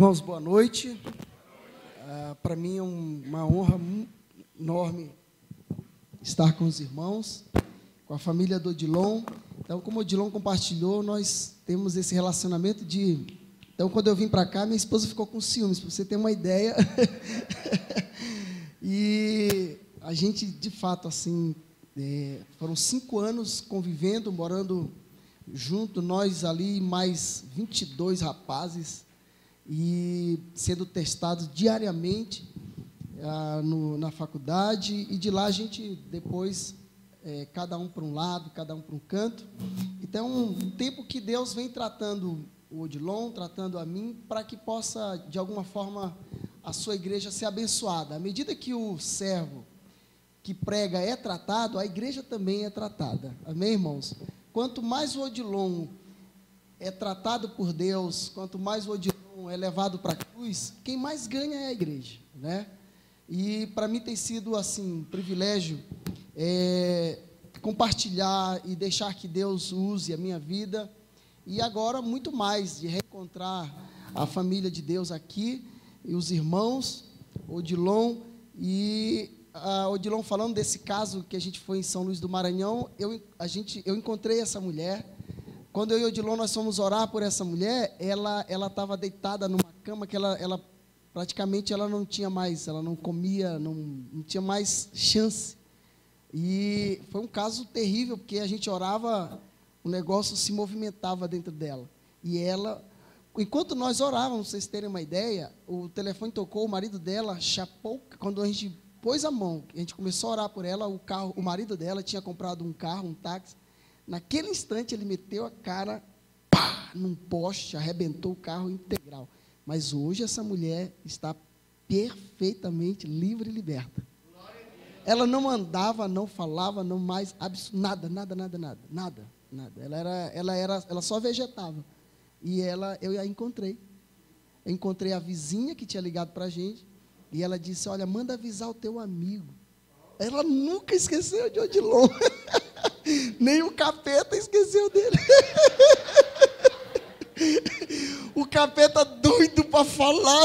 Irmãos, boa noite. Para mim é uma honra enorme estar com os irmãos, com a família do Odilon. Então, como o Odilon compartilhou, nós temos esse relacionamento de... Então, quando eu vim para cá, minha esposa ficou com ciúmes, para você ter uma ideia. E a gente, de fato, assim, foram 5 anos convivendo, morando junto, nós ali, mais 22 rapazes, e sendo testados diariamente na faculdade, e de lá a gente depois, cada um para um lado, cada um para um canto. Então, um tempo que Deus vem tratando o Odilon, tratando a mim, para que possa, de alguma forma, a sua igreja ser abençoada. À medida que o servo que prega é tratado, a igreja também é tratada. Amém, irmãos? Quanto mais o Odilon é tratado por Deus, quanto mais o Odilon é levado para a cruz, quem mais ganha é a igreja, né? E para mim tem sido assim um privilégio compartilhar e deixar que Deus use a minha vida, e agora muito mais de reencontrar a família de Deus aqui e os irmãos, Odilon. E Odilon, falando desse caso que a gente foi em São Luís do Maranhão, eu encontrei essa mulher. Quando eu e o Odilon nós fomos orar por essa mulher, ela estava deitada numa cama que ela praticamente ela não tinha mais, ela não comia, não tinha mais chance. E foi um caso terrível, porque a gente orava, o negócio se movimentava dentro dela. E ela, enquanto nós orávamos, vocês terem uma ideia, o telefone tocou, o marido dela chapou, quando a gente pôs a mão, a gente começou a orar por ela, o marido dela tinha comprado um carro, um táxi. Naquele instante, ele meteu a cara num poste, arrebentou o carro integral. Mas hoje essa mulher está perfeitamente livre e liberta. Ela não andava, não falava, não mais, nada. Ela só vegetava. E eu a encontrei. Eu encontrei a vizinha que tinha ligado para a gente, e ela disse: olha, manda avisar o teu amigo. Ela nunca esqueceu de Odilon. Nem o capeta esqueceu dele. O capeta doido para falar.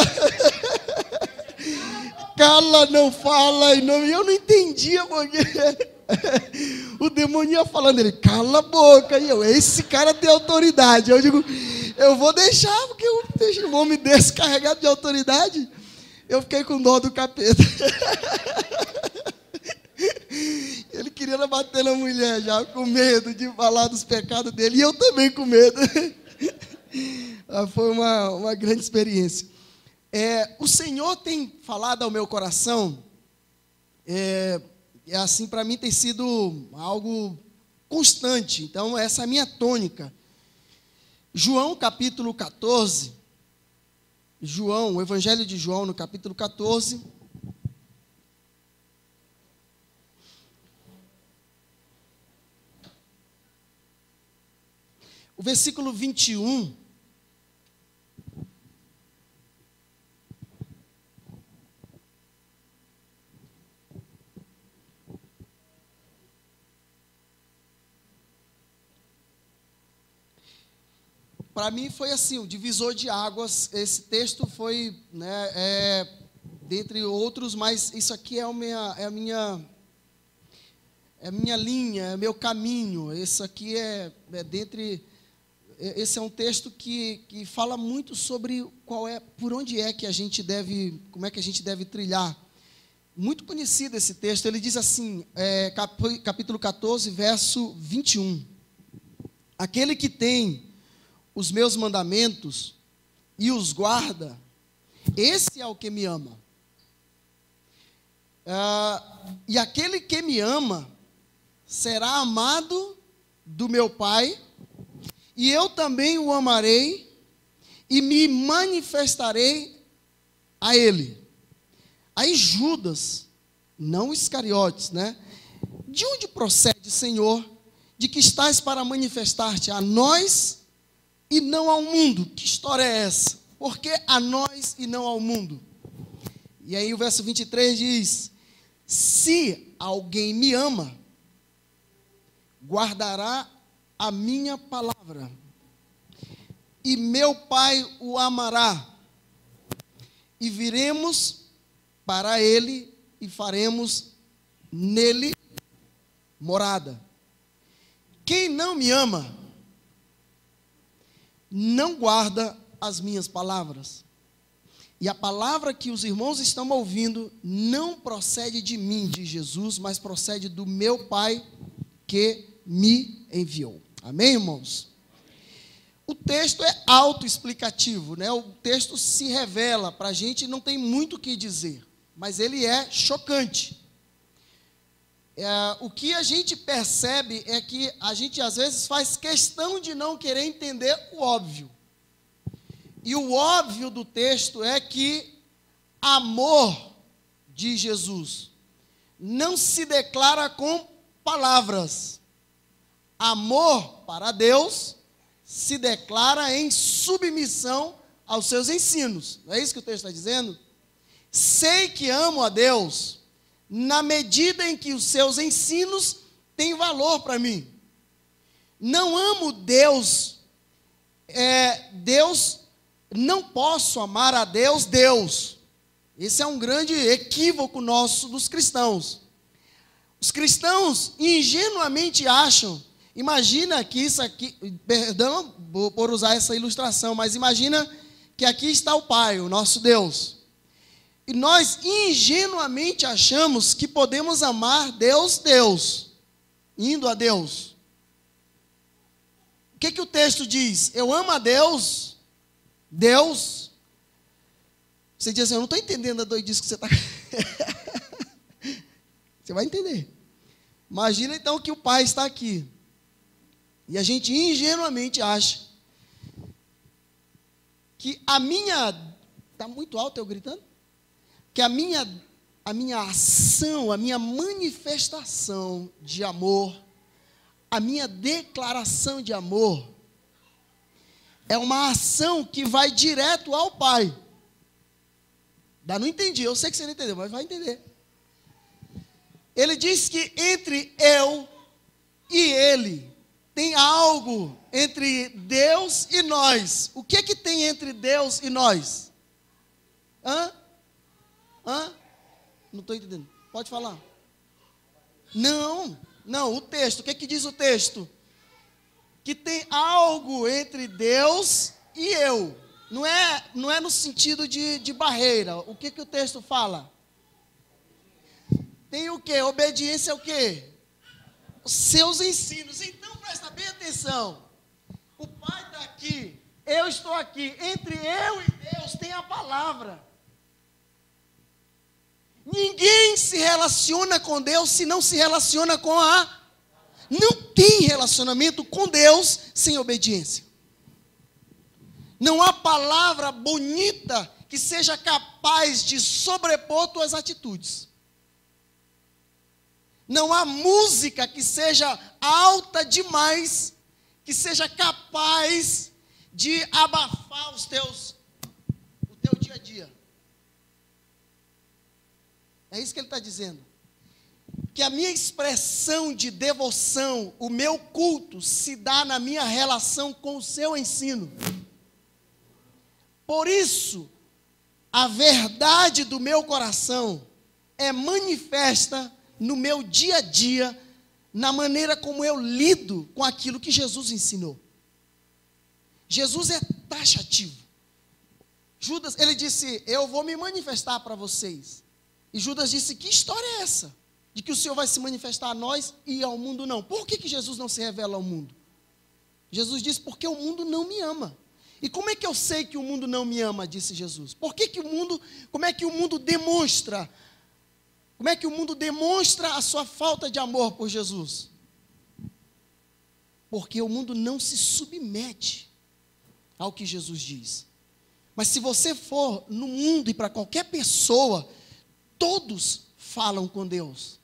Cala, não fala. E eu não entendia porque o demônio ia falando. Ele, cala a boca. E esse cara tem autoridade. Eu digo, eu vou deixar, porque eu deixo um homem desse carregado de autoridade. Eu fiquei com dó do capeta. Ele queria bater na mulher já, com medo de falar dos pecados dele, e eu também com medo. Foi uma grande experiência. O Senhor tem falado ao meu coração, assim, para mim tem sido algo constante. Então, essa é a minha tônica. João, capítulo 14, o Evangelho de João, no capítulo 14, o versículo 21, para mim foi assim, o divisor de águas. Esse texto foi, dentre outros, mas isso aqui é a minha linha, é meu caminho. Isso aqui esse é um texto que fala muito sobre por onde é que a gente deve, como é que a gente deve trilhar. Muito conhecido esse texto. Ele diz assim, capítulo 14, verso 21. Aquele que tem os meus mandamentos e os guarda, esse é o que me ama. E aquele que me ama será amado do meu Pai, e eu também o amarei e me manifestarei a ele. Aí Judas, não Iscariotes, né? De onde procede, Senhor, de que estás para manifestar-te a nós e não ao mundo? Que história é essa? Por que a nós e não ao mundo? E aí o verso 23 diz: se alguém me ama, guardará a minha palavra, e meu Pai o amará, e viremos para ele e faremos nele morada. Quem não me ama, não guarda as minhas palavras. E a palavra que os irmãos estão ouvindo não procede de mim, de Jesus, mas procede do meu Pai que me enviou. Amém, irmãos? O texto é autoexplicativo, né? O texto se revela para a gente, não tem muito o que dizer, mas ele é chocante. O que a gente percebe é que a gente às vezes faz questão de não querer entender o óbvio. E o óbvio do texto é que amor de Jesus não se declara com palavras. Amor para Deus se declara em submissão aos seus ensinos. Não é isso que o texto está dizendo? Sei que amo a Deus na medida em que os seus ensinos têm valor para mim. Não amo Deus, não posso amar a Deus, Deus. Esse é um grande equívoco nosso dos cristãos. Os cristãos ingenuamente acham, imagina que isso aqui, perdão por usar essa ilustração, mas imagina que aqui está o Pai, o nosso Deus. E nós ingenuamente achamos que podemos amar Deus, Deus, indo a Deus. O que o texto diz? Eu amo a Deus, Deus. Você diz assim, eu não estou entendendo a doidice que você está... Você vai entender. Imagina então que o Pai está aqui. E a gente ingenuamente acha que a minha... Está muito alto eu gritando? Que a minha ação, a minha manifestação de amor, a minha declaração de amor, é uma ação que vai direto ao Pai. Não entendi, eu sei que você não entendeu, mas vai entender. Ele diz que entre eu e ele tem algo entre Deus e nós. O que tem entre Deus e nós? Não estou entendendo. Pode falar. Não, o texto. O que diz o texto? Que tem algo entre Deus e eu. Não é no sentido de barreira. O que o texto fala? Tem o quê? Obediência ao quê? Os seus ensinos. Então, presta bem atenção. O Pai está aqui, eu estou aqui. Entre eu e Deus tem a palavra. Ninguém se relaciona com Deus se não se relaciona com a... Não tem relacionamento com Deus sem obediência. Não há palavra bonita que seja capaz de sobrepor tuas atitudes. Não há música que seja alta demais, que seja capaz de abafar o teu dia a dia. É isso que ele está dizendo. Que a minha expressão de devoção, o meu culto, se dá na minha relação com o seu ensino. Por isso, a verdade do meu coração é manifesta no meu dia a dia, na maneira como eu lido com aquilo que Jesus ensinou. Jesus é taxativo. Judas, ele disse, eu vou me manifestar para vocês. E Judas disse, que história é essa? De que o Senhor vai se manifestar a nós e ao mundo não. Por que Jesus não se revela ao mundo? Jesus disse, porque o mundo não me ama. E como é que eu sei que o mundo não me ama, disse Jesus? Como é que o mundo demonstra? Como é que o mundo demonstra a sua falta de amor por Jesus? Porque o mundo não se submete ao que Jesus diz. Mas se você for no mundo e para qualquer pessoa, todos falam com Deus.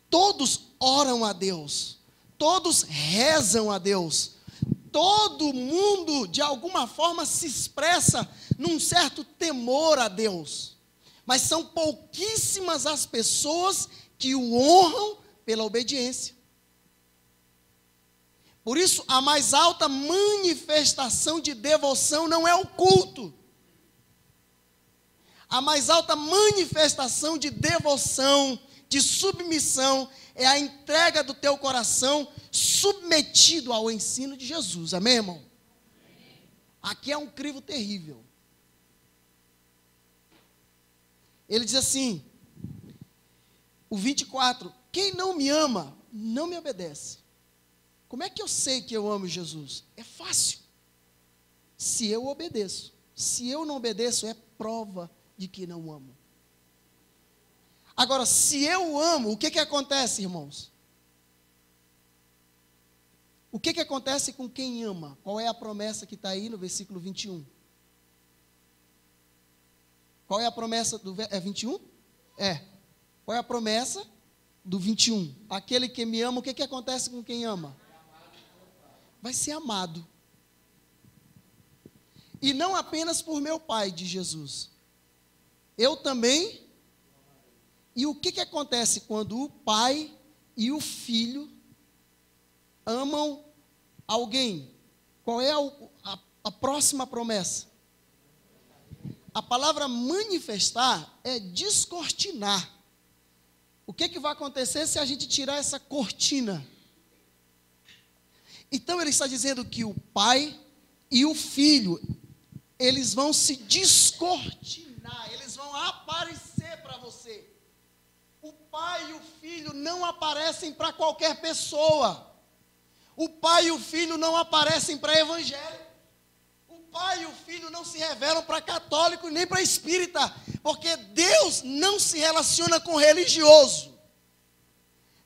Todos oram a Deus. Todos rezam a Deus. Todo mundo, de alguma forma, se expressa num certo temor a Deus. Mas são pouquíssimas as pessoas que o honram pela obediência. Por isso, a mais alta manifestação de devoção não é o culto. A mais alta manifestação de devoção, de submissão, é a entrega do teu coração submetido ao ensino de Jesus. Amém, irmão? Aqui é um crivo terrível. Ele diz assim, o 24, quem não me ama, não me obedece. Como é que eu sei que eu amo Jesus? É fácil. Se eu obedeço. Se eu não obedeço, é prova de que não amo. Agora, se eu amo, o que acontece, irmãos? O que acontece com quem ama? Qual é a promessa que está aí no versículo 21? Qual é a promessa do... É 21? É. Qual é a promessa do 21? Aquele que me ama, o que acontece com quem ama? Vai ser amado. E não apenas por meu Pai, de Jesus. Eu também. E o que acontece quando o pai e o filho amam alguém? Qual é a próxima promessa? A palavra manifestar é descortinar. O que vai acontecer se a gente tirar essa cortina? Então ele está dizendo que o pai e o filho, eles vão se descortinar, eles vão aparecer para você. O pai e o filho não aparecem para qualquer pessoa. O pai e o filho não aparecem para evangélico. O pai e o filho não se revelam para católico nem para espírita, porque Deus não se relaciona com religioso.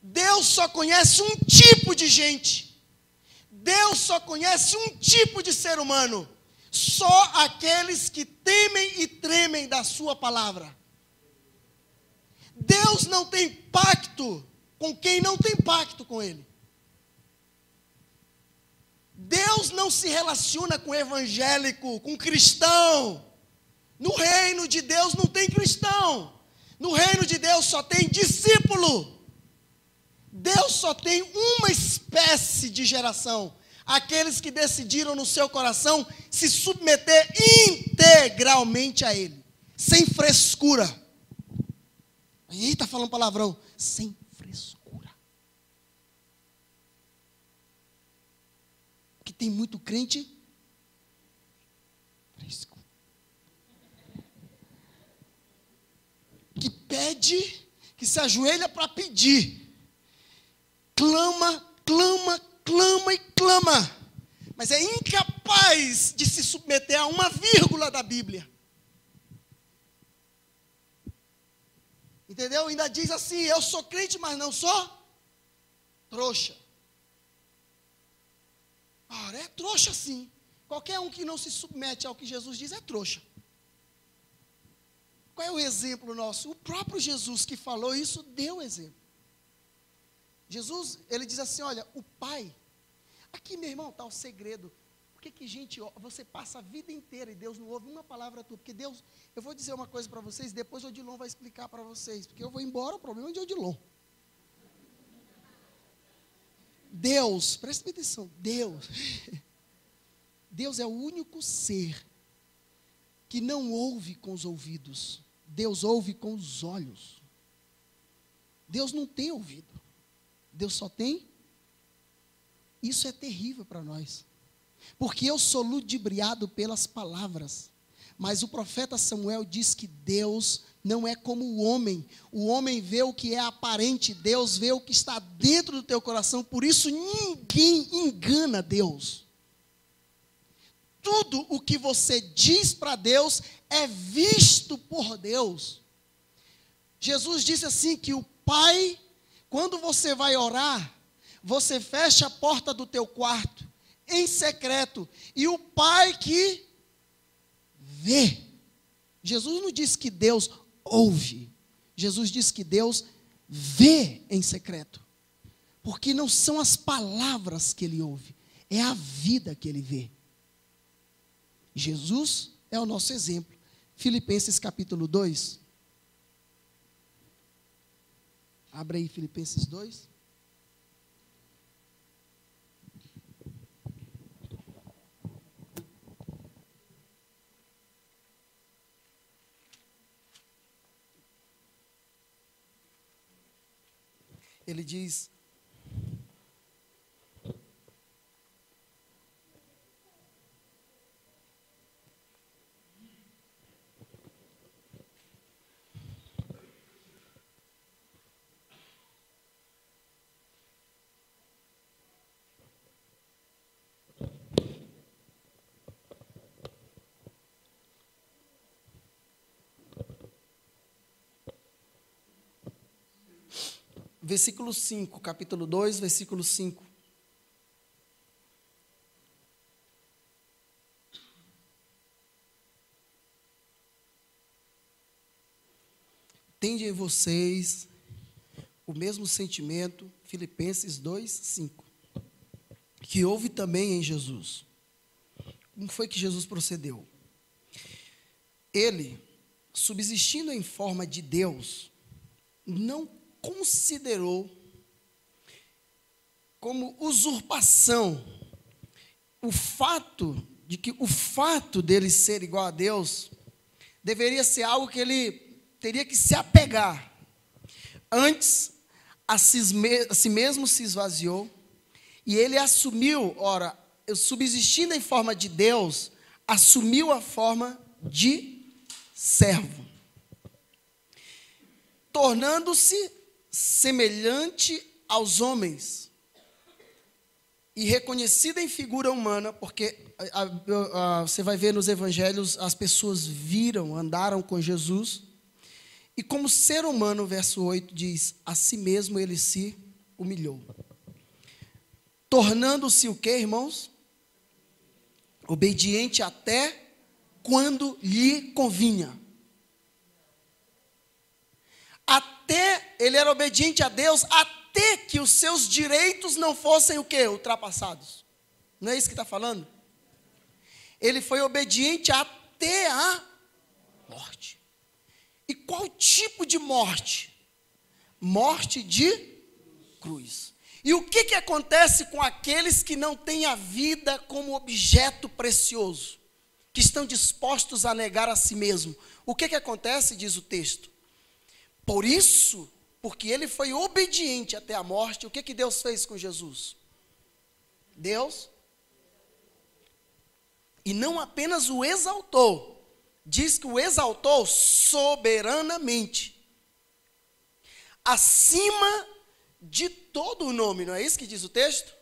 Deus só conhece um tipo de gente. Deus só conhece um tipo de ser humano. Só aqueles que temem e tremem da sua palavra. Deus não tem pacto com quem não tem pacto com Ele. Deus não se relaciona com evangélico, com cristão. No reino de Deus não tem cristão. No reino de Deus só tem discípulo. Deus só tem uma espécie de geração. Aqueles que decidiram no seu coração se submeter integralmente a Ele. Sem frescura. Ih, está falando palavrão. Sem frescura. Porque tem muito crente fresco. Que pede, que se ajoelha para pedir. Clama, clama, clama e clama. Mas é incapaz de se submeter a uma vírgula da Bíblia. Entendeu? Ainda diz assim, eu sou crente, mas não sou trouxa. Ora, é trouxa sim. Qualquer um que não se submete ao que Jesus diz é trouxa. Qual é o exemplo nosso? O próprio Jesus que falou isso, deu exemplo. Jesus, ele diz assim, olha, o Pai, aqui meu irmão está o segredo. Por que gente, você passa a vida inteira e Deus não ouve uma palavra tua? Porque Deus, eu vou dizer uma coisa para vocês, depois o Odilon vai explicar para vocês, porque eu vou embora, o problema é de Odilon. Deus, presta atenção, Deus é o único ser que não ouve com os ouvidos, Deus ouve com os olhos. Deus não tem ouvido, Deus só tem. Isso é terrível para nós, porque eu sou ludibriado pelas palavras, mas o profeta Samuel diz que Deus não é como o homem vê o que é aparente, Deus vê o que está dentro do teu coração, por isso ninguém engana Deus. Tudo o que você diz para Deus é visto por Deus. Jesus disse assim que o Pai, quando você vai orar, você fecha a porta do teu quarto, em secreto, e o Pai que vê. Jesus não disse que Deus ouve, Jesus disse que Deus vê em secreto, porque não são as palavras que Ele ouve, é a vida que Ele vê. Jesus é o nosso exemplo. Filipenses capítulo 2. Abre aí Filipenses 2. Ele diz: versículo 5, capítulo 2, versículo 5. Tende em vocês o mesmo sentimento, Filipenses 2, 5, que houve também em Jesus. Como foi que Jesus procedeu? Ele, subsistindo em forma de Deus, não considerou como usurpação o fato dele ser igual a Deus deveria ser algo que ele teria que se apegar. Antes, a si mesmo se esvaziou e ele assumiu, subsistindo em forma de Deus, assumiu a forma de servo, tornando-se semelhante aos homens e reconhecido em figura humana, porque você vai ver nos evangelhos, as pessoas andaram com Jesus, e como ser humano, verso 8 diz, a si mesmo ele se humilhou, tornando-se o quê, irmãos? Obediente até quando lhe convinha. Ele era obediente a Deus até que os seus direitos não fossem o quê? Ultrapassados. Não é isso que está falando? Ele foi obediente até a morte. E qual tipo de morte? Morte de cruz. E o que acontece com aqueles que não têm a vida como objeto precioso? Que estão dispostos a negar a si mesmo. O que acontece, diz o texto? Por isso, porque ele foi obediente até a morte, o que Deus fez com Jesus? Deus, e não apenas o exaltou, diz que o exaltou soberanamente, acima de todo o nome, não é isso que diz o texto?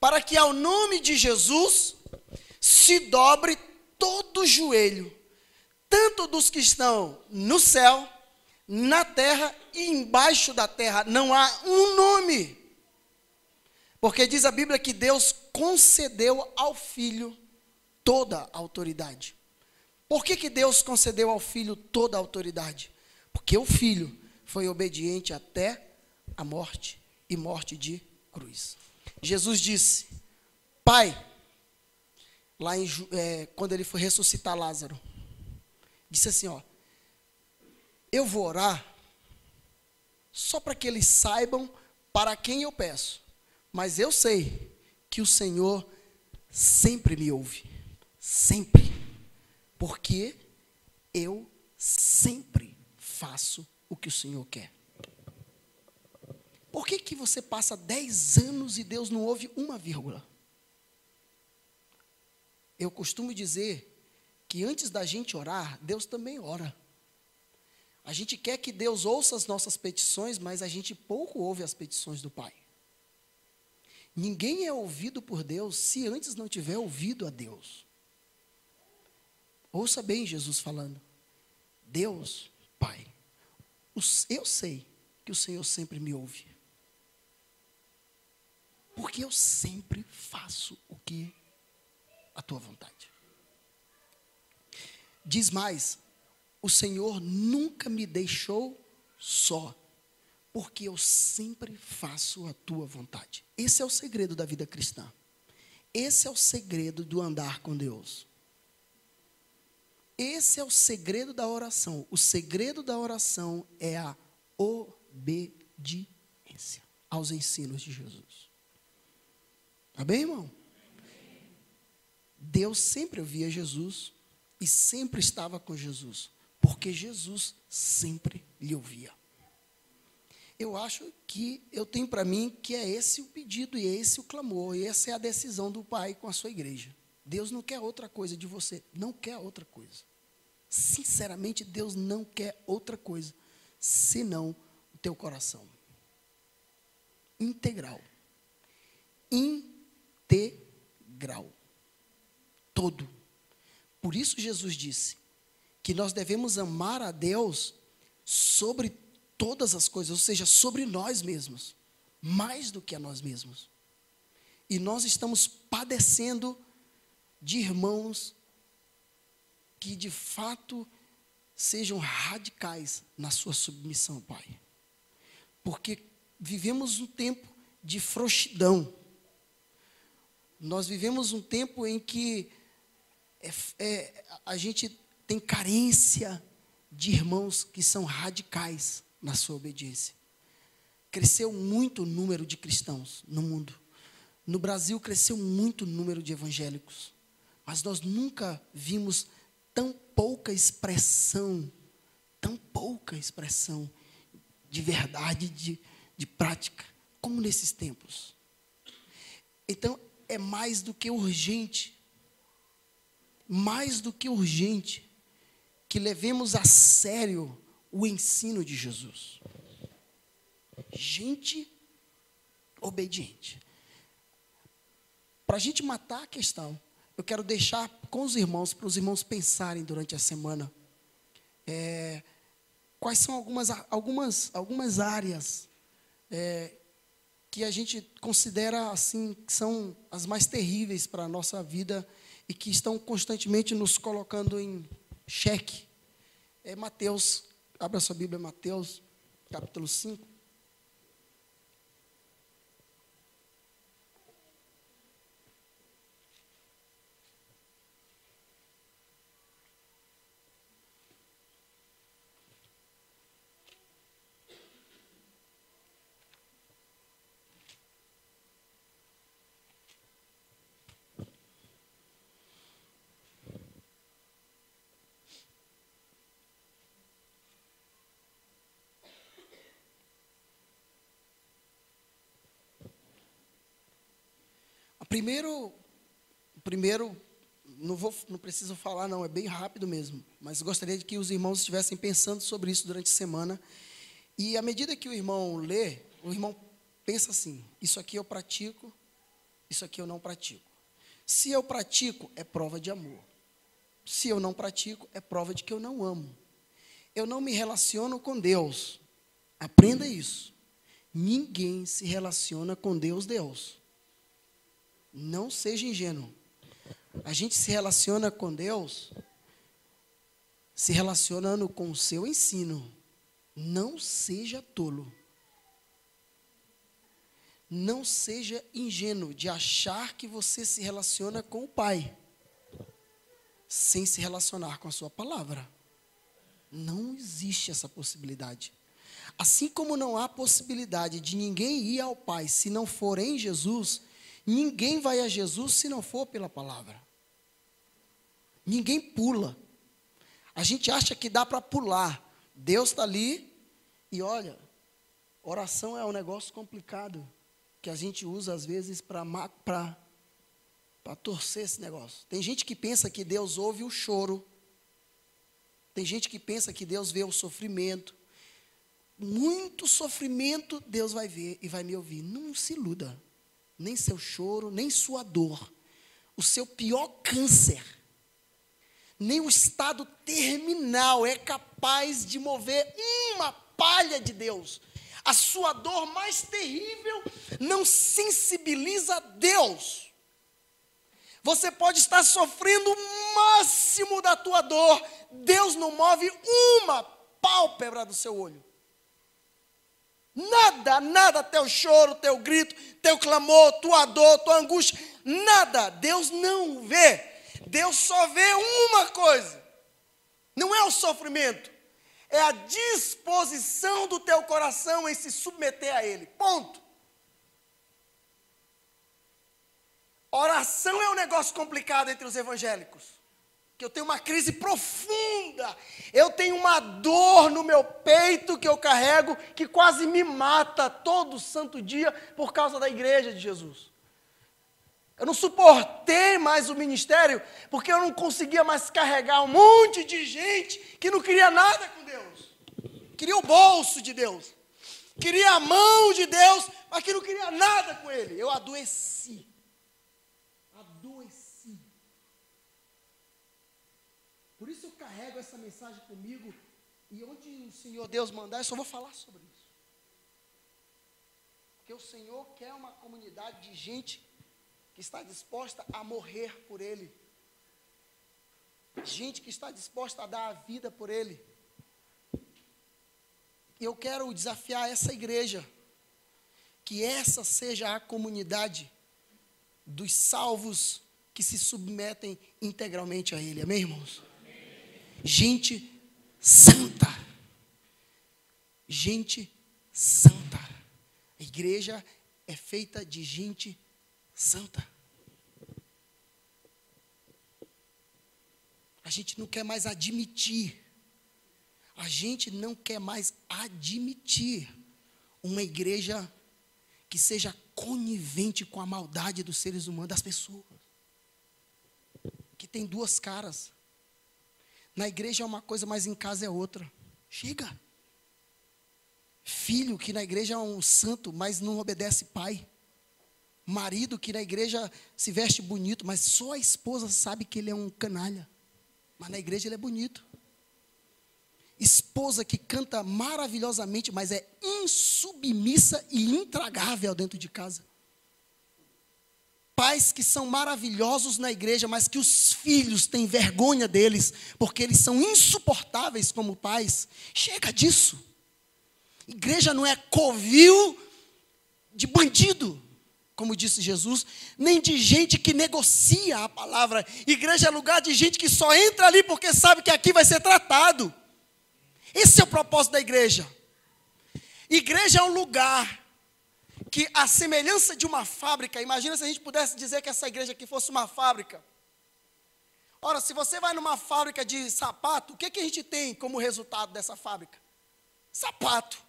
Para que ao nome de Jesus se dobre todo o joelho, tanto dos que estão no céu, na terra e embaixo da terra. Não há um nome, porque diz a Bíblia que Deus concedeu ao Filho toda a autoridade. Por que Deus concedeu ao Filho toda a autoridade? Porque o Filho foi obediente até a morte, e morte de cruz. Jesus disse: Pai, quando ele foi ressuscitar Lázaro, disse assim, eu vou orar só para que eles saibam para quem eu peço, mas eu sei que o Senhor sempre me ouve, sempre, porque eu sempre faço o que o Senhor quer. Por que você passa 10 anos e Deus não ouve uma vírgula? Eu costumo dizer que antes da gente orar, Deus também ora. A gente quer que Deus ouça as nossas petições, mas a gente pouco ouve as petições do Pai. Ninguém é ouvido por Deus se antes não tiver ouvido a Deus. Ouça bem Jesus falando. Deus, Pai, eu sei que o Senhor sempre me ouve. Porque eu sempre faço o que a tua vontade. Diz mais, o Senhor nunca me deixou só, porque eu sempre faço a tua vontade. Esse é o segredo da vida cristã. Esse é o segredo do andar com Deus. Esse é o segredo da oração. O segredo da oração é a obediência aos ensinos de Jesus. Tá bem, irmão? Deus sempre ouvia Jesus e sempre estava com Jesus, porque Jesus sempre lhe ouvia. Eu acho que eu tenho para mim que é esse o pedido, e é esse o clamor, e essa é a decisão do Pai com a sua igreja. Deus não quer outra coisa de você, não quer outra coisa. Sinceramente, Deus não quer outra coisa, senão o teu coração. Integral. Integral. Todo. Por isso Jesus disse que nós devemos amar a Deus sobre todas as coisas, ou seja, sobre nós mesmos, mais do que a nós mesmos. E nós estamos padecendo de irmãos que de fato sejam radicais na sua submissão, Pai. Porque vivemos um tempo de frouxidão. Nós vivemos um tempo em que a gente tem carência de irmãos que são radicais na sua obediência. Cresceu muito o número de cristãos no mundo. No Brasil cresceu muito o número de evangélicos. Mas nós nunca vimos tão pouca expressão de verdade, de prática, como nesses tempos. Então, é mais do que urgente, que levemos a sério o ensino de Jesus. Gente obediente. Para a gente matar a questão, eu quero deixar com os irmãos, para os irmãos pensarem durante a semana, quais são algumas áreas que a gente considera assim, que são as mais terríveis para a nossa vida e que estão constantemente nos colocando em xeque. Mateus, abra sua Bíblia, Mateus, capítulo 5. Primeiro, não preciso falar não, é bem rápido mesmo, mas gostaria de que os irmãos estivessem pensando sobre isso durante a semana, e à medida que o irmão lê, o irmão pensa assim: isso aqui eu pratico, isso aqui eu não pratico. Se eu pratico, é prova de amor. Se eu não pratico, é prova de que eu não amo. Eu não me relaciono com Deus. Aprenda isso. Ninguém se relaciona com Deus. Não seja ingênuo. A gente se relaciona com Deus se relacionando com o seu ensino. Não seja tolo. Não seja ingênuo de achar que você se relaciona com o Pai sem se relacionar com a sua palavra. Não existe essa possibilidade. Assim como não há possibilidade de ninguém ir ao Pai se não for em Jesus, ninguém vai a Jesus se não for pela palavra. Ninguém pula. A gente acha que dá para pular. Deus está ali e olha, oração é um negócio complicado que a gente usa às vezes para torcer esse negócio. Tem gente que pensa que Deus ouve o choro. Tem gente que pensa que Deus vê o sofrimento. Muito sofrimento Deus vai ver e vai me ouvir. Não se iluda. Nem seu choro, nem sua dor. O seu pior câncer, nem o estado terminal é capaz de mover uma palha de Deus. A sua dor mais terrível não sensibiliza Deus. Você pode estar sofrendo o máximo da tua dor, Deus não move uma pálpebra do seu olho. Nada, teu choro, teu grito, teu clamor, tua dor, tua angústia, nada, Deus não vê. Deus só vê uma coisa, não é o sofrimento, é a disposição do teu coração em se submeter a Ele, ponto. Oração é um negócio complicado entre os evangélicos. que eu tenho uma crise profunda, eu tenho uma dor no meu peito que eu carrego, que quase me mata todo santo dia por causa da igreja de Jesus. Eu não suportei mais o ministério, porque eu não conseguia mais carregar um monte de gente que não queria nada com Deus, queria o bolso de Deus, queria a mão de Deus, mas que não queria nada com Ele. Eu adoeci. Por isso eu carrego essa mensagem comigo, e onde o Senhor Deus mandar, eu só vou falar sobre isso. Porque o Senhor quer uma comunidade de gente que está disposta a morrer por Ele. Gente que está disposta a dar a vida por Ele. E eu quero desafiar essa igreja, que essa seja a comunidade dos salvos que se submetem integralmente a Ele. Amém, irmãos? Gente santa. Gente santa. A igreja é feita de gente santa. A gente não quer mais admitir. A gente não quer mais admitir uma igreja que seja conivente com a maldade dos seres humanos, das pessoas. Que tem duas caras. Na igreja é uma coisa, mas em casa é outra. Chega. Filho que na igreja é um santo, mas não obedece pai. Marido que na igreja se veste bonito, mas só a esposa sabe que ele é um canalha. Mas na igreja ele é bonito. Esposa que canta maravilhosamente, mas é insubmissa e intragável dentro de casa. Pais que são maravilhosos na igreja, mas que os filhos têm vergonha deles, porque eles são insuportáveis como pais. Chega disso. Igreja não é covil de bandido, como disse Jesus, nem de gente que negocia a palavra. Igreja é lugar de gente que só entra ali porque sabe que aqui vai ser tratado. Esse é o propósito da igreja. Igreja é um lugar que, a semelhança de uma fábrica, imagina se a gente pudesse dizer que essa igreja aqui fosse uma fábrica. Ora, se você vai numa fábrica de sapato, o que a gente tem como resultado dessa fábrica? Sapato.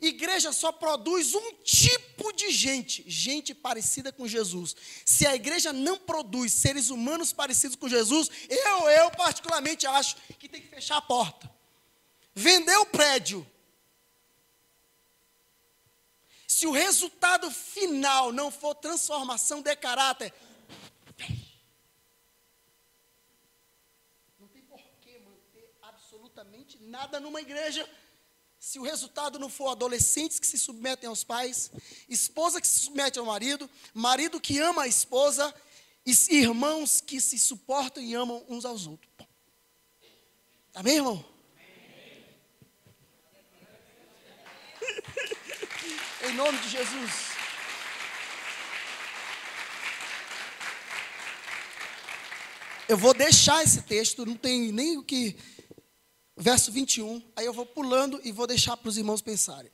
Igreja só produz um tipo de gente, gente parecida com Jesus. Se a igreja não produz seres humanos parecidos com Jesus, eu particularmente acho que tem que fechar a porta. Vender o prédio. Se o resultado final não for transformação de caráter, não tem por que manter absolutamente nada numa igreja. Se o resultado não for adolescentes que se submetem aos pais, esposa que se submete ao marido, marido que ama a esposa, irmãos que se suportam e amam uns aos outros. Amém, irmão? Em nome de Jesus. Eu vou deixar esse texto, não tem nem o que... Verso 21, aí eu vou pulando e vou deixar para os irmãos pensarem.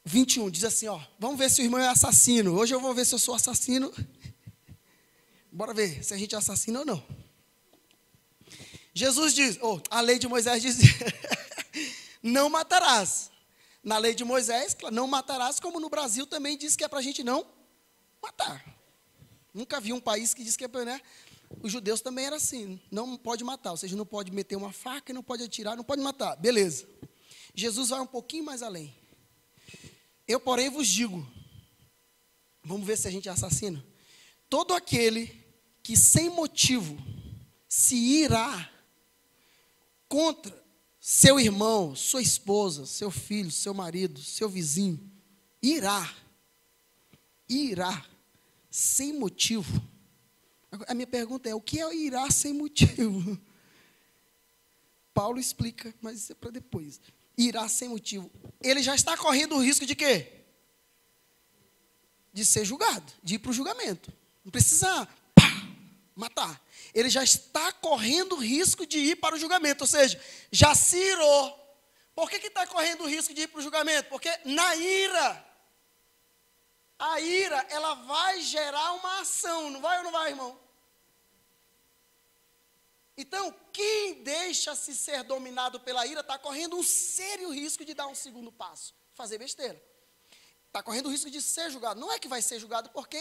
21, diz assim, ó, vamos ver se o irmão é assassino. Hoje eu vou ver se eu sou assassino. Bora ver se a gente é assassino ou não. Jesus diz, a lei de Moisés diz, não matarás. Na lei de Moisés, não matarás, como no Brasil também diz que é para a gente não matar. Nunca vi um país que diz que é para, né? Os judeus também eram assim, não pode matar, ou seja, não pode meter uma faca, não pode atirar, não pode matar, beleza. Jesus vai um pouquinho mais além. Eu, porém, vos digo, vamos ver se a gente é assassino. Todo aquele que sem motivo se irá contra seu irmão, sua esposa, seu filho, seu marido, seu vizinho, irá, sem motivo. A minha pergunta é, o que é irá sem motivo? Paulo explica, mas isso é para depois. Irá sem motivo. Ele já está correndo o risco de quê? De ser julgado, de ir para o julgamento. Não precisa matar. Ele já está correndo o risco de ir para o julgamento, ou seja, já se irou. Por que está correndo o risco de ir para o julgamento? Porque na ira, a a ira, ela vai gerar uma ação, não vai ou não vai, irmão? Então, quem deixa-se ser dominado pela ira está correndo um sério risco de dar um segundo passo, fazer besteira. Está correndo o risco de ser julgado. Não é que vai ser julgado porque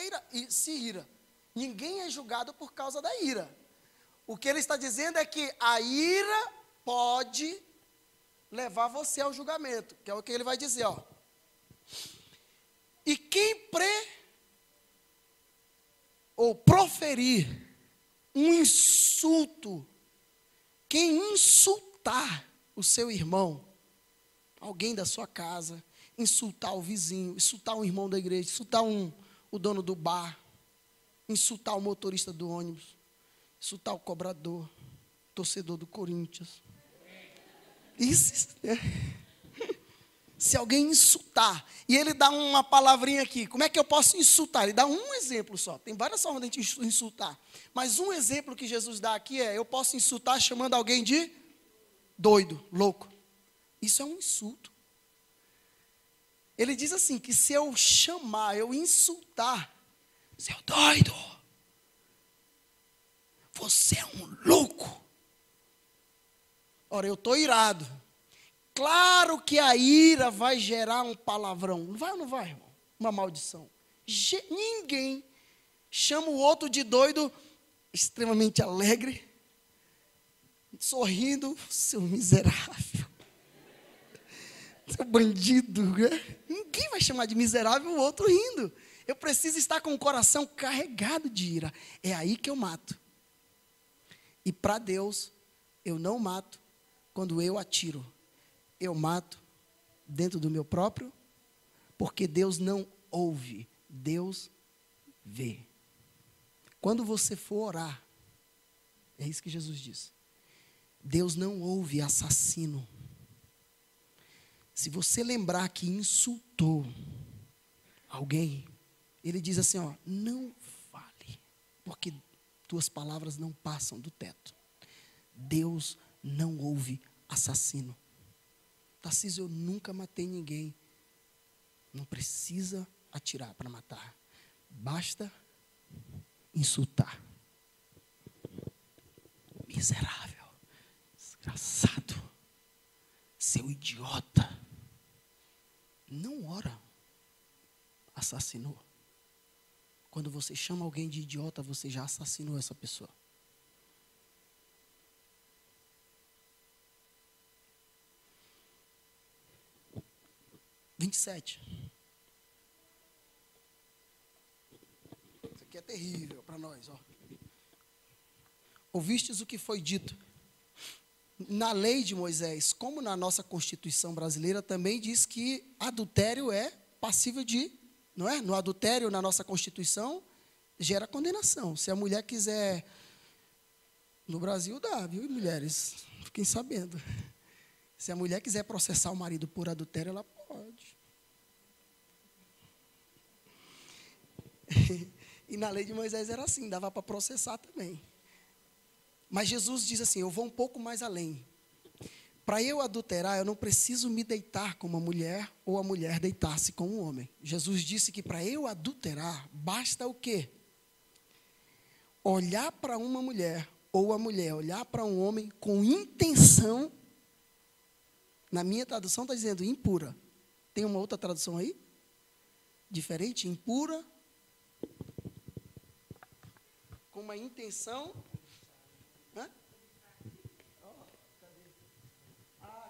se ira. Ninguém é julgado por causa da ira. O que ele está dizendo é que a ira pode levar você ao julgamento, que é o que ele vai dizer, ó. E quem proferir um insulto, quem insultar o seu irmão, alguém da sua casa, insultar o vizinho, insultar um irmão da igreja, insultar o dono do bar, insultar o motorista do ônibus, insultar o cobrador, torcedor do Corinthians. Isso, se alguém insultar, e ele dá uma palavrinha aqui, como é que eu posso insultar? Ele dá um exemplo só, tem várias formas de a gente insultar, mas um exemplo que Jesus dá aqui é, eu posso insultar chamando alguém de doido, louco. Isso é um insulto. Ele diz assim, que se eu chamar, eu insultar, seu doido, você é um louco. Ora, eu estou irado. Claro que a ira vai gerar um palavrão. Não vai ou não vai, irmão? Uma maldição. Ninguém chama o outro de doido, extremamente alegre, sorrindo, seu miserável, seu bandido, né? Ninguém vai chamar de miserável o outro rindo. Eu preciso estar com o coração carregado de ira. É aí que eu mato. E para Deus, eu não mato quando eu atiro. Eu mato dentro do meu próprio, porque Deus não ouve, Deus vê. Quando você for orar, é isso que Jesus disse. Deus não ouve assassino. Se você lembrar que insultou alguém, ele diz assim, ó, não fale, porque tuas palavras não passam do teto. Deus não ouve assassino. Tarcísio, eu nunca matei ninguém. Não precisa atirar para matar. Basta insultar. Miserável, desgraçado, seu idiota. Não ora. Assassinou. Quando você chama alguém de idiota, você já assassinou essa pessoa. Isso aqui é terrível para nós, ó. Ouvistes o que foi dito na lei de Moisés, como na nossa Constituição brasileira também diz que adultério é passível de, não é? No adultério, na nossa Constituição, gera condenação. Se a mulher quiser, no Brasil dá, viu, mulheres? Fiquem sabendo. Se a mulher quiser processar o marido por adultério, ela pode. E na lei de Moisés era assim, dava para processar também. Mas Jesus diz assim, eu vou um pouco mais além. Para eu adulterar, eu não preciso me deitar com uma mulher, ou a mulher deitar-se com um homem. Jesus disse que para eu adulterar, basta o quê? Olhar para uma mulher, ou a mulher olhar para um homem com intenção, na minha tradução está dizendo impura. Tem uma outra tradução aí? Diferente? Impura. Com uma intenção.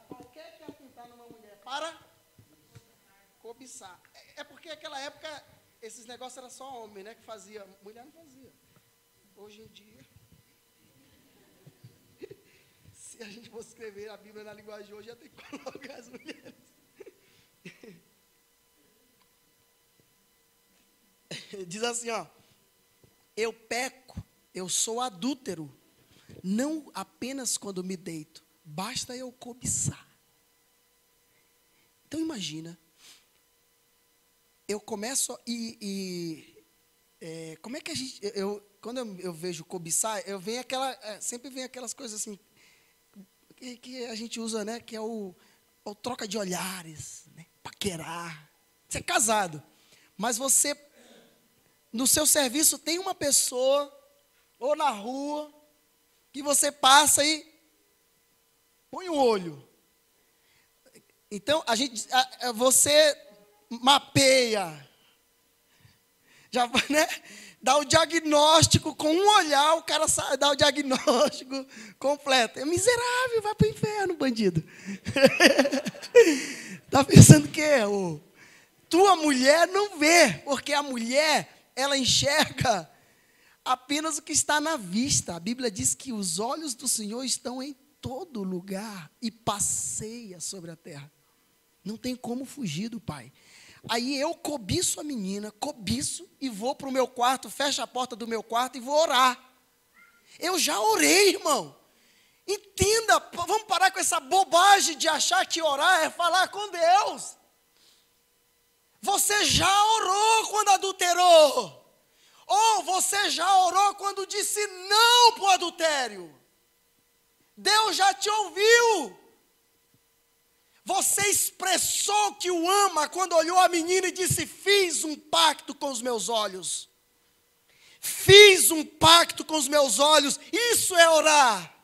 Qualquer que atentar numa mulher para cobiçar. É porque naquela época esses negócios era só homem, né, que fazia. Mulher não fazia. Hoje em dia, se a gente fosse escrever a Bíblia na linguagem de hoje, ia ter que colocar as mulheres. Diz assim, ó. Eu peco, eu sou adúltero, não apenas quando me deito, basta eu cobiçar. Então imagina, eu começo como é que a gente, quando eu vejo cobiçar, sempre vem aquelas coisas assim, que a gente usa, né, que é o troca de olhares, né, paquerar. Você é casado, mas você no seu serviço tem uma pessoa, ou na rua, que você passa e põe o olho. Então, você mapeia, já, né? Dá o diagnóstico com um olhar, o cara dá o diagnóstico completo. É miserável, vai para o inferno, bandido. Está pensando que tua mulher não vê, porque a mulher, ela enxerga apenas o que está na vista. A Bíblia diz que os olhos do Senhor estão em todo lugar e passeia sobre a terra. Não tem como fugir do Pai. Aí eu cobiço a menina, cobiço e vou para o meu quarto, fecho a porta do meu quarto e vou orar. Eu já orei, irmão. Entenda, vamos parar com essa bobagem de achar que orar é falar com Deus. Você já orou quando adulterou? Ou você já orou quando disse não para o adultério? Deus já te ouviu. Você expressou que o ama quando olhou a menina e disse: fiz um pacto com os meus olhos. Fiz um pacto com os meus olhos. Isso é orar.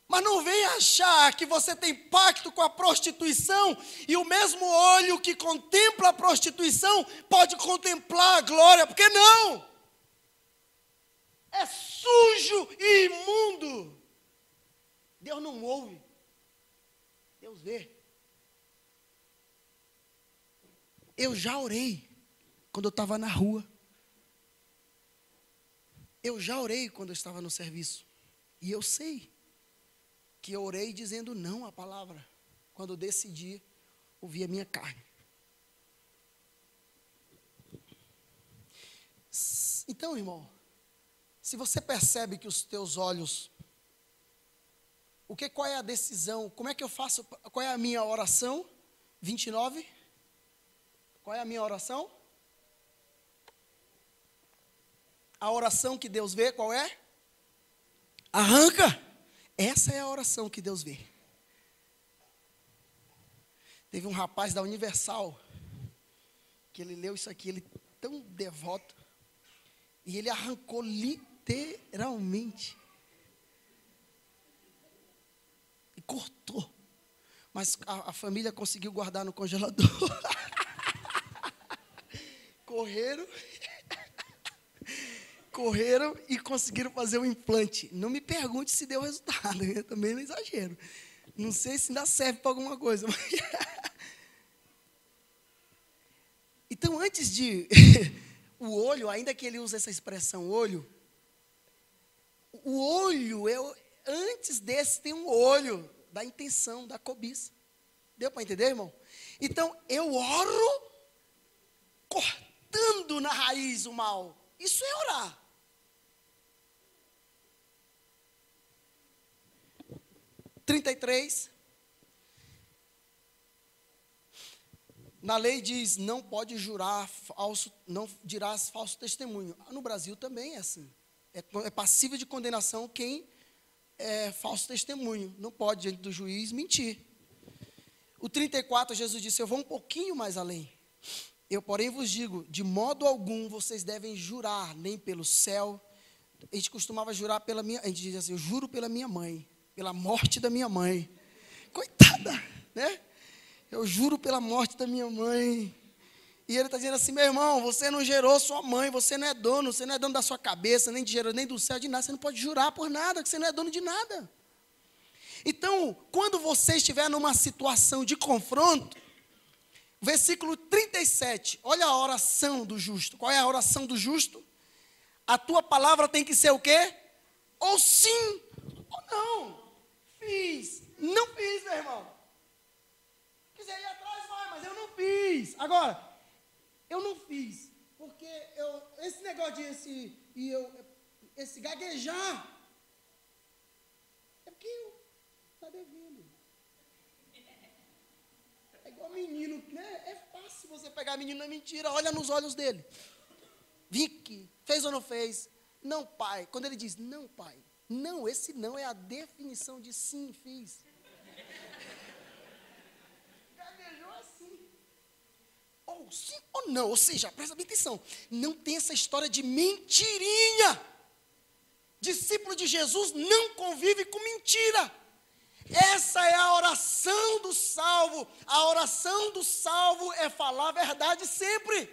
Mas não venha achar que você tem pacto com a prostituição e o mesmo olho que contempla a prostituição pode contemplar a glória, porque não. É sujo e imundo. Deus não ouve, Deus vê. Eu já orei quando eu estava na rua. Eu já orei quando eu estava no serviço. E eu sei que eu orei dizendo não à palavra, quando eu decidi ouvir a minha carne. Então, irmão, se você percebe que os teus olhos... Qual é a decisão? Como é que eu faço? Qual é a minha oração? 29. Qual é a minha oração? A oração que Deus vê, qual é? Arranca. Essa é a oração que Deus vê. Teve um rapaz da Universal, que ele leu isso aqui, ele tão devoto, e ele arrancou literalmente. Cortou, mas a família conseguiu guardar no congelador. Correram e conseguiram fazer um implante. Não me pergunte se deu resultado, eu também não exagero. Não sei se ainda serve para alguma coisa. Mas... Então, antes de... o olho, ainda que ele use essa expressão olho, o olho, antes desse tem um olho da intenção, da cobiça. Deu para entender, irmão? Então, eu oro cortando na raiz o mal. Isso é orar. (33) Na lei diz, não pode jurar falso, não dirás falso testemunho. No Brasil também é assim. É passível de condenação quem é falso testemunho. Não pode, diante do juiz, mentir. O 34, Jesus disse, eu vou um pouquinho mais além. Eu, porém, vos digo, de modo algum vocês devem jurar, nem pelo céu. A gente costumava jurar pela minha... A gente dizia assim, eu juro pela minha mãe, pela morte da minha mãe. Coitada, né? Eu juro pela morte da minha mãe. E ele está dizendo assim, meu irmão, você não gerou sua mãe, você não é dono da sua cabeça, nem de gerou, nem do céu, de nada. Você não pode jurar por nada, que você não é dono de nada. Então, quando você estiver numa situação de confronto, versículo 37, olha a oração do justo. Qual é a oração do justo? A tua palavra tem que ser o quê? Ou sim, ou não. Fiz, não fiz, meu irmão. Quiser ir atrás, vai, mas eu não fiz. Agora, eu não fiz, porque esse negócio de esse gaguejar, é porque eu está devendo. É igual menino, né? É fácil você pegar menino na mentira, olha nos olhos dele. Vicky, fez ou não fez? Não, pai. Quando ele diz, não, pai. Não, esse não é a definição de sim, fiz. Gaguejou assim. real, sim ou não? Ou seja, presta bem atenção, não tem essa história de mentirinha. Discípulo de Jesus não convive com mentira. Essa é a oração do salvo. A oração do salvo é falar a verdade sempre.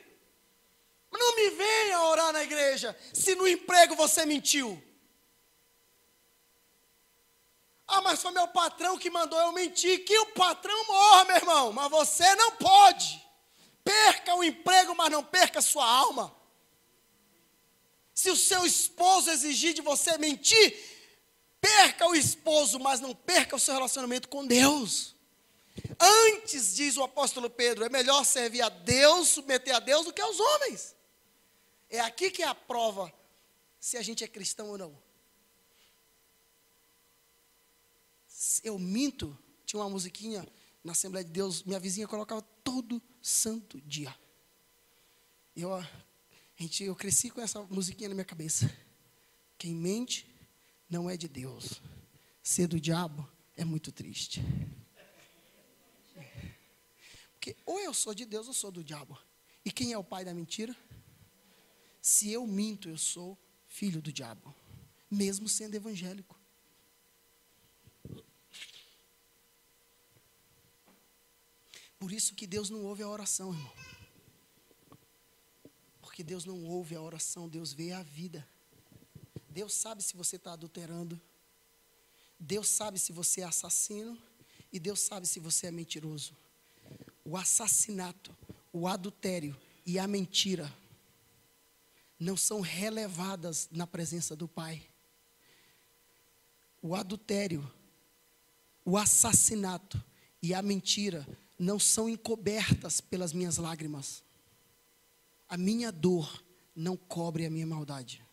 Não me venha orar na igreja se no emprego você mentiu. Ah, mas foi meu patrão que mandou eu mentir. Que o patrão morra, meu irmão. Mas você não pode. Perca o emprego, mas não perca a sua alma. Se o seu esposo exigir de você mentir, perca o esposo, mas não perca o seu relacionamento com Deus. Antes, diz o apóstolo Pedro, é melhor servir a Deus, submeter a Deus, do que aos homens. É aqui que é a prova se a gente é cristão ou não. Eu minto, tinha uma musiquinha na Assembleia de Deus, minha vizinha colocava todo santo dia. Eu cresci com essa musiquinha na minha cabeça. Quem mente não é de Deus. Ser do diabo é muito triste. Porque ou eu sou de Deus ou sou do diabo. E quem é o pai da mentira? Se eu minto, eu sou filho do diabo. Mesmo sendo evangélico. Por isso que Deus não ouve a oração, irmão. Porque Deus não ouve a oração, Deus vê a vida. Deus sabe se você está adulterando. Deus sabe se você é assassino. E Deus sabe se você é mentiroso. O assassinato, o adultério e a mentira não são relevadas na presença do Pai. O adultério, o assassinato e a mentira não são encobertas pelas minhas lágrimas. A minha dor não cobre a minha maldade.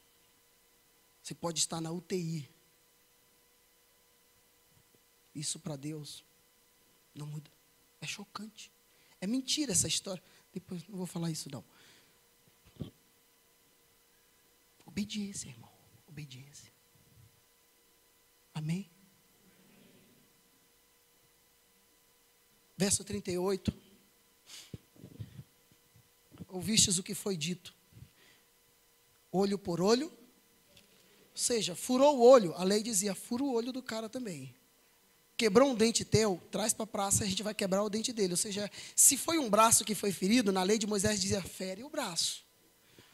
Você pode estar na UTI. Isso para Deus não muda. É chocante. É mentira essa história. Depois não vou falar isso não. Obediência, irmão. Obediência. Amém? Verso 38. Ouvistes o que foi dito. Olho por olho. Ou seja, furou o olho. A lei dizia, fura o olho do cara também. Quebrou um dente teu, traz para a praça, a gente vai quebrar o dente dele. Ou seja, se foi um braço que foi ferido, na lei de Moisés dizia, fere o braço.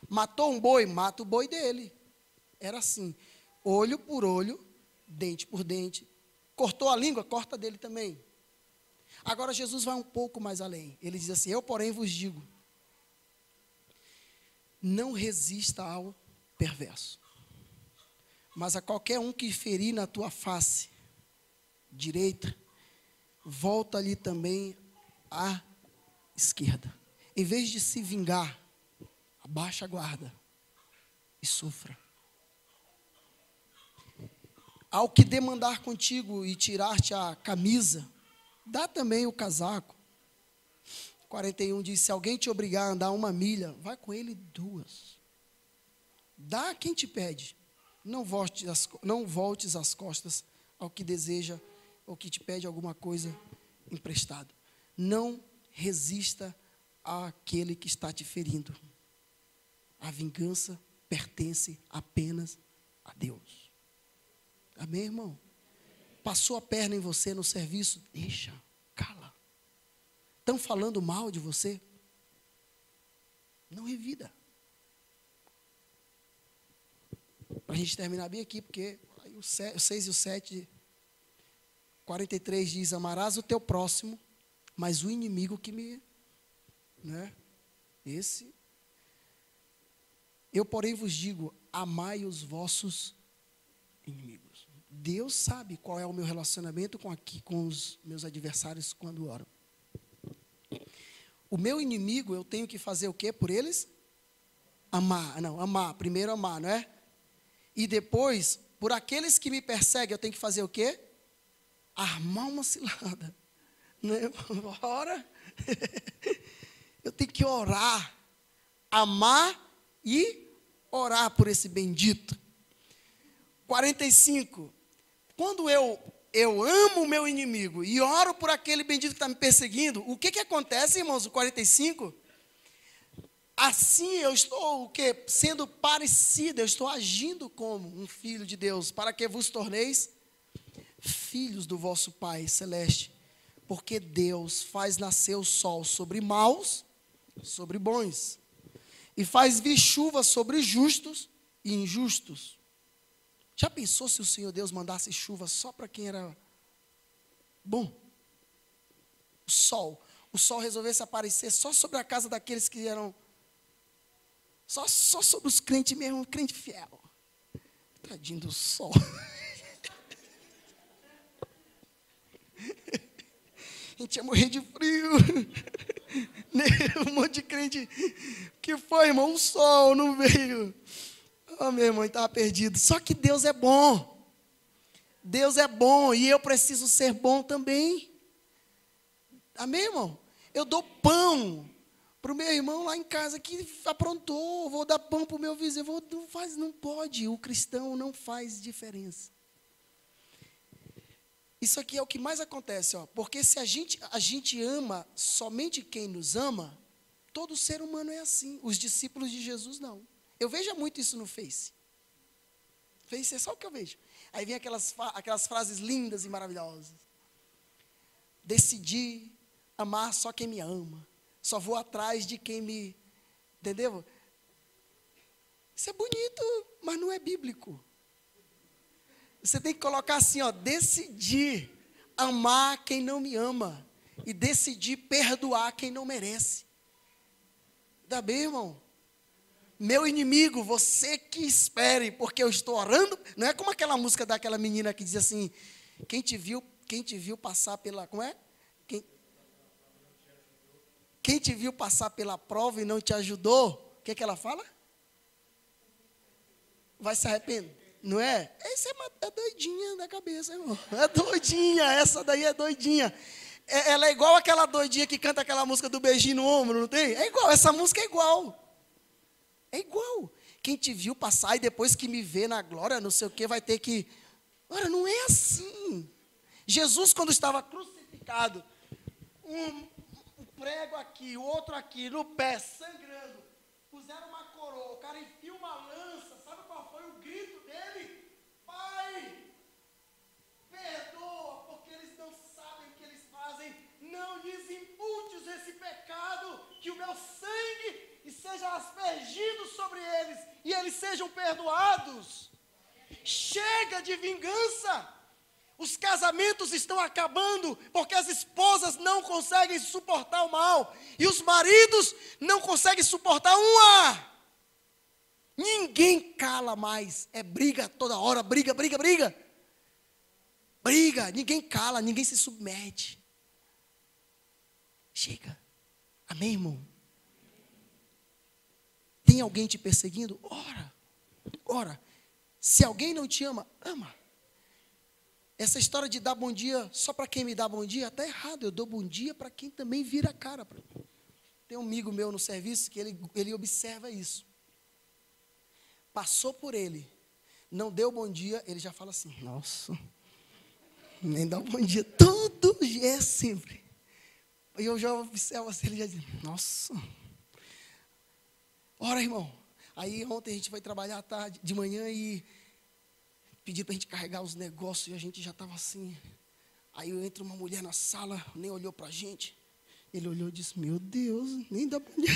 Matou um boi, mata o boi dele. Era assim, olho por olho, dente por dente. Cortou a língua, corta dele também. Agora Jesus vai um pouco mais além. Ele diz assim, eu porém vos digo, não resista ao perverso, mas a qualquer um que ferir na tua face direita, volta-lhe também à esquerda. Em vez de se vingar, abaixa a guarda e sofra. Ao que demandar contigo e tirar-te a camisa, dá também o casaco. 41 diz, se alguém te obrigar a andar 1 milha, vai com ele 2. Dá a quem te pede. Não voltes as costas ao que deseja ou que te pede alguma coisa emprestada. Não resista àquele que está te ferindo. A vingança pertence apenas a Deus. Amém, irmão? Passou a perna em você no serviço, deixa, cala. Estão falando mal de você? Não revida. Para a gente terminar bem aqui, porque aí o 6 e o 7, 43 diz, amarás o teu próximo, mas o inimigo que me... Né? Esse... Eu, porém, vos digo, amai os vossos inimigos. Deus sabe qual é o meu relacionamento com os meus adversários quando oram. O meu inimigo, eu tenho que fazer o quê por eles? Amar. Não, amar. Primeiro amar, não é? E depois, por aqueles que me perseguem, eu tenho que fazer o quê? Armar uma cilada. Né? Ora. Eu tenho que orar. Amar e orar por esse bendito. 45. Quando eu amo o meu inimigo e oro por aquele bendito que está me perseguindo, o que acontece, irmãos? O 45, Assim eu estou, o quê? Sendo parecido, eu estou agindo como um filho de Deus, para que vos torneis filhos do vosso Pai Celeste. Porque Deus faz nascer o sol sobre maus, sobre bons, e faz vir chuva sobre justos e injustos. Já pensou se o Senhor Deus mandasse chuva só para quem era bom? O sol resolvesse aparecer só sobre a casa daqueles que eram, só sobre os crentes mesmo, crente fiel. Tadinho do sol. A gente ia morrer de frio. Um monte de crente. Que foi, irmão? O sol não veio. Oh, meu irmão, estava perdido. Só que Deus é bom. Deus é bom e eu preciso ser bom também. Amém, irmão? Eu dou pão para o meu irmão lá em casa que aprontou. Vou dar pão para o meu vizinho. Não pode. O cristão não faz diferença. Isso aqui é o que mais acontece, ó, porque se a gente ama somente quem nos ama, todo ser humano é assim. Os discípulos de Jesus não. Eu vejo muito isso no Face. Face é só o que eu vejo. Aí vem aquelas frases lindas e maravilhosas. Decidi amar só quem me ama. Só vou atrás de quem me... Entendeu? Isso é bonito, mas não é bíblico. Você tem que colocar assim, ó, decidir amar quem não me ama e decidir perdoar quem não merece. Tá bem, irmão? Meu inimigo, você que espere, porque eu estou orando. Não é como aquela música daquela menina que diz assim, quem te viu passar pela, como é? Quem te viu passar pela prova e não te ajudou, o que ela fala? Vai se arrepender. Não é? Essa é doidinha da cabeça, irmão. É doidinha, essa daí é doidinha. Ela é igual aquela doidinha que canta aquela música do beijinho no ombro, não tem? É igual, essa música é igual. É igual. Quem te viu passar e depois que me vê na glória, não sei o que, vai ter que... Ora, não é assim. Jesus, quando estava crucificado, um prego aqui, o outro aqui, no pé, sangrando, puseram uma coroa, o cara enfia uma lança, sabe qual foi o grito dele? Pai, perdoa, porque eles não sabem o que eles fazem, não lhes imputes esse pecado, que o meu sangue seja aspergido sobre eles, e eles sejam perdoados. Chega de vingança. Os casamentos estão acabando, porque as esposas não conseguem suportar o mal, e os maridos não conseguem suportar um ar. Ninguém cala mais, é briga toda hora, briga. Briga, ninguém cala, ninguém se submete. Chega, amém, irmão? Tem alguém te perseguindo? Ora, se alguém não te ama, ama. Essa história de dar bom dia só para quem me dá bom dia, está errado. Eu dou bom dia para quem também vira a cara para mim. Tem um amigo meu no serviço que ele observa isso. Passou por ele, não deu bom dia, ele já fala assim, nossa, nem dá um bom dia, todo dia é sempre. E eu já observo assim, ele já diz, nossa. Ora, irmão, aí ontem a gente foi trabalhar à tarde, de manhã e... pediram para a gente carregar os negócios e a gente já estava assim. Aí entra uma mulher na sala, nem olhou para a gente. Ele olhou e disse, meu Deus, nem dá bom dia.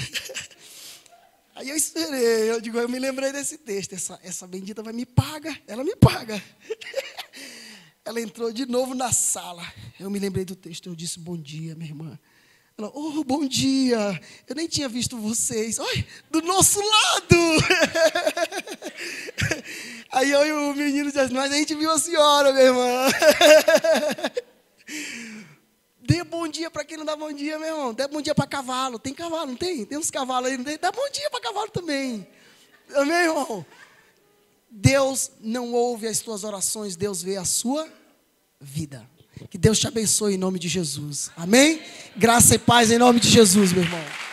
Aí eu esperei, eu me lembrei desse texto. Essa bendita vai me pagar, ela me paga. Ela entrou de novo na sala. Eu me lembrei do texto, eu disse, bom dia, minha irmã. Ela, oh, bom dia, eu nem tinha visto vocês. Oi, do nosso lado. Aí eu e o menino dizem, mas a gente viu a senhora, minha irmã. Dê bom dia para quem não dá bom dia, meu irmão. Dê bom dia para cavalo. Tem cavalo, não tem? Tem uns cavalos aí, não tem? Dá bom dia para cavalo também. Amém, irmão? Deus não ouve as tuas orações, Deus vê a sua vida. Que Deus te abençoe em nome de Jesus. Amém? Graça e paz em nome de Jesus, meu irmão.